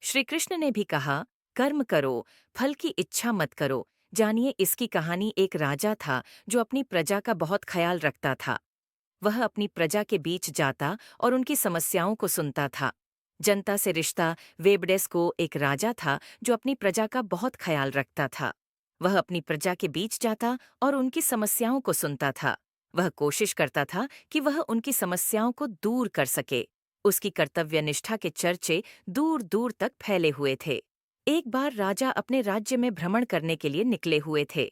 श्री कृष्ण ने भी कहा, कर्म करो, फल की इच्छा मत करो। जानिए, इसकी कहानी एक राजा था जो अपनी प्रजा का बहुत ख्याल रखता था। वह अपनी प्रजा के बीच जाता और उनकी समस्याओं को सुनता था। जनता से रिश्ता वेबडेस्को एक राजा था जो अपनी प्रजा का बहुत ख्याल रखता था। वह अपनी प्रजा के बीच जाता और उनकी समस्याओं को सुनता था। वह कोशिश करता था कि वह उनकी समस्याओं को दूर कर सके। उसकी कर्तव्य निष्ठा के चर्चे दूर दूर तक फैले हुए थे। एक बार राजा अपने राज्य में भ्रमण करने के लिए निकले हुए थे।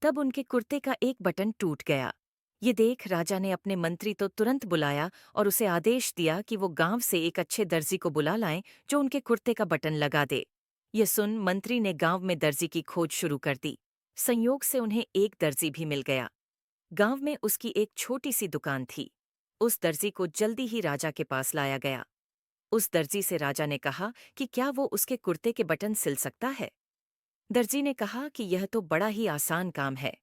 तब उनके कुर्ते का एक बटन टूट गया। ये देख राजा ने अपने मंत्री तो तुरंत बुलाया और उसे आदेश दिया कि वो गांव से एक अच्छे दर्जी को बुला लाएं जो उनके कुर्ते का बटन लगा दे। यह सुन मंत्री ने गांव में दर्जी की खोज शुरू कर दी। संयोग से उन्हें एक दर्जी भी मिल गया। गांव में उसकी एक छोटी सी दुकान थी। उस दर्जी को जल्दी ही राजा के पास लाया गया। उस दर्जी से राजा ने कहा कि क्या वो उसके कुर्ते के बटन सिल सकता है। दर्जी ने कहा कि यह तो बड़ा ही आसान काम है।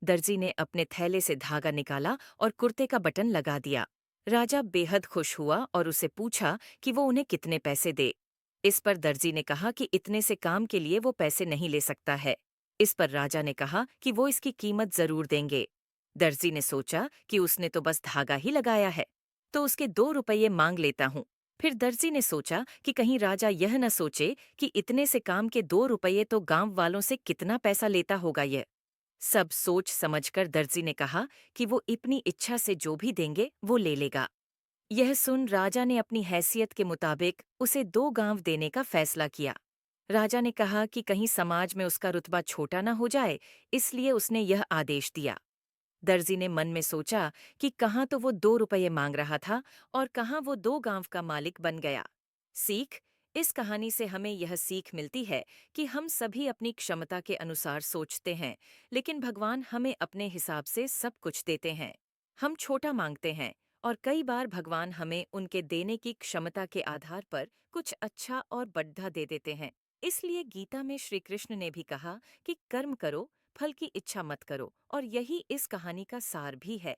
दर्जी ने अपने थैले से धागा निकाला और कुर्ते का बटन लगा दिया। राजा बेहद खुश हुआ और उसे पूछा कि वो उन्हें कितने पैसे दे। इस पर दर्जी ने कहा कि इतने से काम के लिए वो पैसे नहीं ले सकता है। इस पर राजा ने कहा कि वो इसकी कीमत जरूर देंगे। दर्जी ने सोचा कि उसने तो बस धागा ही लगाया है, तो उसके 2 रुपये मांग लेता हूँ। फिर दर्जी ने सोचा कि कहीं राजा यह न सोचे कि इतने से काम के 2 रुपये तो गांव वालों से कितना पैसा लेता होगा यह। सब सोच समझकर दर्जी ने कहा कि वो अपनी इच्छा से जो भी देंगे वो ले लेगा। यह सुन राजा ने अपनी हैसियत के मुताबिक उसे 2 गांव देने का फैसला किया। राजा ने कहा कि कहीं समाज में उसका रुतबा छोटा न हो जाए, इसलिए उसने यह आदेश दिया। दर्जी ने मन में सोचा कि कहाँ तो वो 2 रुपये मांग रहा था और कहाँ वो 2 गांव का मालिक बन गया। सीख। इस कहानी से हमें यह सीख मिलती है कि हम सभी अपनी क्षमता के अनुसार सोचते हैं, लेकिन भगवान हमें अपने हिसाब से सब कुछ देते हैं। हम छोटा मांगते हैं और कई बार भगवान हमें उनके देने की क्षमता के आधार पर कुछ अच्छा और बड़ा दे देते हैं। इसलिए गीता में श्री कृष्ण ने भी कहा कि कर्म करो, फल की इच्छा मत करो, और यही इस कहानी का सार भी है।